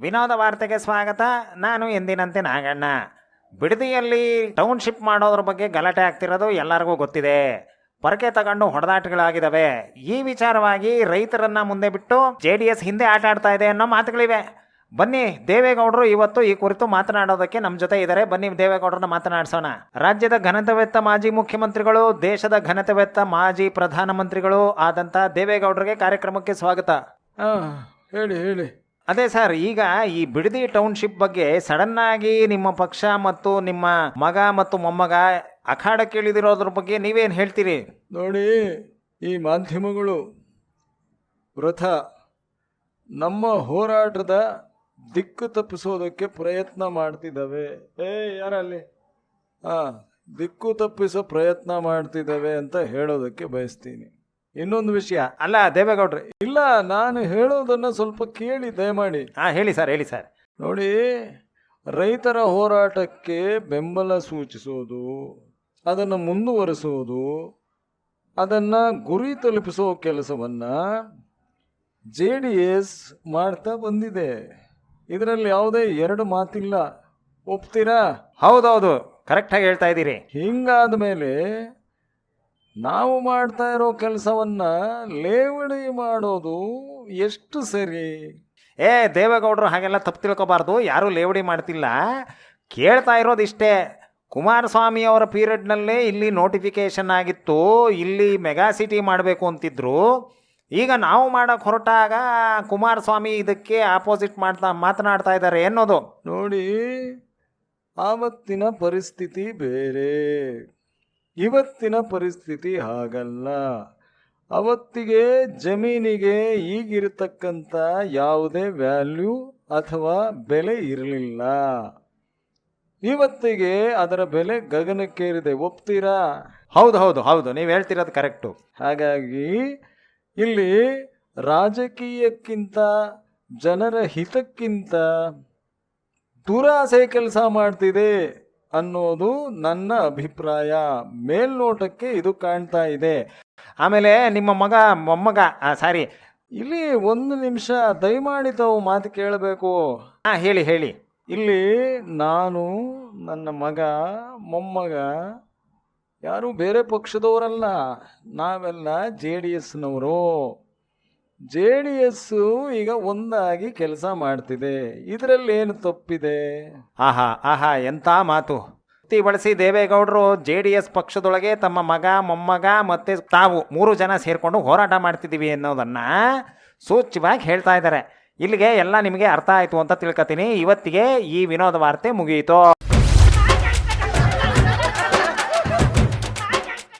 ವಿನೋದ ವಾರ್ತೆಗೆ ಸ್ವಾಗತ. ನಾನು ಎಂದಿನಂತೆ ನಾಗಣ್ಣ. ಬಿಡದಿಯಲ್ಲಿ ಟೌನ್ಶಿಪ್ ಮಾಡೋದ್ರ ಬಗ್ಗೆ ಗಲಾಟೆ ಆಗ್ತಿರೋದು ಎಲ್ಲರಿಗೂ ಗೊತ್ತಿದೆ. ಪೊರಕೆ ತಗೊಂಡು ಹೊಡೆದಾಟಗಳಾಗಿದ್ದಾವೆ. ಈ ವಿಚಾರವಾಗಿ ರೈತರನ್ನ ಮುಂದೆ ಬಿಟ್ಟು JDS ಹಿಂದೆ ಆಟ ಆಡ್ತಾ ಇದೆ ಅನ್ನೋ ಮಾತುಗಳಿವೆ. ಬನ್ನಿ, ದೇವೇಗೌಡರು ಇವತ್ತು ಈ ಕುರಿತು ಮಾತನಾಡೋದಕ್ಕೆ ನಮ್ಮ ಜೊತೆ ಇದ್ದಾರೆ. ಬನ್ನಿ, ದೇವೇಗೌಡರನ್ನ ಮಾತನಾಡಿಸೋಣ. ರಾಜ್ಯದ ಘನತೆವೆತ್ತ ಮಾಜಿ ಮುಖ್ಯಮಂತ್ರಿಗಳು, ದೇಶದ ಘನತೆವೆತ್ತ ಮಾಜಿ ಪ್ರಧಾನಮಂತ್ರಿಗಳು ಆದಂತ ದೇವೇಗೌಡರಿಗೆ ಕಾರ್ಯಕ್ರಮಕ್ಕೆ ಸ್ವಾಗತ. ಹೇಳಿ. ಅದೇ ಸರ್, ಈಗ ಈ ಬಿಡದಿ ಟೌನ್ಶಿಪ್ ಬಗ್ಗೆ ಸಡನ್ ಆಗಿ ನಿಮ್ಮ ಪಕ್ಷ ಮತ್ತು ನಿಮ್ಮ ಮಗ ಮತ್ತು ಮೊಮ್ಮಗ ಅಖಾಡಕ್ಕೆ ಇಳಿದಿರೋದ್ರ ಬಗ್ಗೆ ನೀವೇನು ಹೇಳ್ತೀರಿ? ನೋಡಿ, ಈ ಮಾಧ್ಯಮಗಳು ವೃಥ ನಮ್ಮ ಹೋರಾಟದ ದಿಕ್ಕು ತಪ್ಪಿಸೋದಕ್ಕೆ ಪ್ರಯತ್ನ ಮಾಡ್ತಿದ್ದಾವೆ. ಯಾರಲ್ಲಿ ದಿಕ್ಕು ತಪ್ಪಿಸೋ ಪ್ರಯತ್ನ ಮಾಡ್ತಿದ್ದಾವೆ ಅಂತ ಹೇಳೋದಕ್ಕೆ ಬಯಸ್ತೀನಿ. ಇನ್ನೊಂದು ವಿಷಯ, ಅಲ್ಲ ದೇವೇಗೌಡ್ರೆ, ಇಲ್ಲ, ನಾನು ಹೇಳೋದನ್ನ ಸ್ವಲ್ಪ ಕೇಳಿ ದಯಮಾಡಿ. ಹೇಳಿ ಸರ್. ನೋಡಿ, ರೈತರ ಹೋರಾಟಕ್ಕೆ ಬೆಂಬಲ ಸೂಚಿಸೋದು, ಅದನ್ನು ಮುಂದುವರಿಸೋದು, ಅದನ್ನು ಗುರಿ ತಲುಪಿಸೋ ಕೆಲಸವನ್ನ JDS ಮಾಡ್ತಾ ಬಂದಿದೆ. ಇದರಲ್ಲಿ ಯಾವುದೇ ಎರಡು ಮಾತಿಲ್ಲ. ಒಪ್ತೀರಾ? ಹೌದೌದು, ಕರೆಕ್ಟಾಗಿ ಹೇಳ್ತಾ ಇದ್ದೀರಿ. ಹಿಂಗಾದ ಮೇಲೆ ನಾವು ಮಾಡ್ತಾ ಇರೋ ಕೆಲಸವನ್ನ ಲೇವಡಿ ಮಾಡೋದು ಎಷ್ಟು ಸರಿ? ದೇವೇಗೌಡರು ಹಾಗೆಲ್ಲ ತಪ್ಪು ತಿಳ್ಕೊಬಾರ್ದು. ಯಾರೂ ಲೇವಡಿ ಮಾಡ್ತಿಲ್ಲ. ಕೇಳ್ತಾ ಇರೋದಿಷ್ಟೇ, ಕುಮಾರಸ್ವಾಮಿ ಅವರ ಪೀರಿಯಡ್ನಲ್ಲೇ ಇಲ್ಲಿ ನೋಟಿಫಿಕೇಶನ್ ಆಗಿತ್ತು, ಇಲ್ಲಿ ಮೆಗಾ ಸಿಟಿ ಮಾಡಬೇಕು ಅಂತಿದ್ರು. ಈಗ ನಾವು ಮಾಡೋಕ್ಕೆ ಹೊರಟಾಗ ಕುಮಾರಸ್ವಾಮಿ ಇದಕ್ಕೆ ಆಪೋಸಿಟ್ ಮಾತನಾಡ್ತಾ ಇದ್ದಾರೆ ಅನ್ನೋದು. ನೋಡಿ, ಆವತ್ತಿನ ಪರಿಸ್ಥಿತಿ ಬೇರೆ, ಇವತ್ತಿನ ಪರಿಸ್ಥಿತಿ ಹಾಗಲ್ಲ. ಅವತ್ತಿಗೆ ಜಮೀನಿಗೆ ಈಗಿರತಕ್ಕಂಥ ಯಾವುದೇ ವ್ಯಾಲ್ಯೂ ಅಥವಾ ಬೆಲೆ ಇರಲಿಲ್ಲ. ಇವತ್ತಿಗೆ ಅದರ ಬೆಲೆ ಗಗನಕ್ಕೇರಿದೆ. ಒಪ್ತೀರಾ? ಹೌದು, ನೀವು ಹೇಳ್ತಿರೋದು ಕರೆಕ್ಟು. ಹಾಗಾಗಿ ಇಲ್ಲಿ ರಾಜಕೀಯಕ್ಕಿಂತ ಜನರ ಹಿತಕ್ಕಿಂತ ದುರಾಸೆ ಕೆಲಸ ಮಾಡ್ತಿದೆ ಅನ್ನೋದು ನನ್ನ ಅಭಿಪ್ರಾಯ. ಮೇಲ್ನೋಟಕ್ಕೆ ಇದು ಕಾಣ್ತಾ ಇದೆ. ಆಮೇಲೆ ನಿಮ್ಮ ಮೊಮ್ಮಗ ಇಲ್ಲಿ ಒಂದು ನಿಮಿಷ ದಯಮಾಡಿ ತಾವು ಮಾತು ಕೇಳಬೇಕು. ಹೇಳಿ. ಇಲ್ಲಿ ನಾನು, ನನ್ನ ಮಗ, ಮೊಮ್ಮಗ ಯಾರು ಬೇರೆ ಪಕ್ಷದವರಲ್ಲ. ನಾವೆಲ್ಲ JDSನವರು. JDS ಈಗ ಒಂದಾಗಿ ಕೆಲಸ ಮಾಡ್ತಿದೆ. ಇದರಲ್ಲಿ ಏನು ತಪ್ಪಿದೆ? ಆಹಾ ಎಂಥ ಮಾತು ಬಳಸಿ ದೇವೇಗೌಡರು JDS ಪಕ್ಷದೊಳಗೆ ತಮ್ಮ ಮಗ, ಮೊಮ್ಮಗ ಮತ್ತೆ ತಾವು 3 ಜನ ಸೇರ್ಕೊಂಡು ಹೋರಾಟ ಮಾಡ್ತಿದ್ದೀವಿ ಅನ್ನೋದನ್ನ ಸೂಚ್ಯವಾಗಿ ಹೇಳ್ತಾ ಇದ್ದಾರೆ. ಇಲ್ಲಿಗೆ ಎಲ್ಲ ನಿಮಗೆ ಅರ್ಥ ಆಯಿತು ಅಂತ ತಿಳ್ಕೊತೀನಿ. ಇವತ್ತಿಗೆ ಈ ವಿನೋದ ವಾರ್ತೆ ಮುಗಿಯಿತು.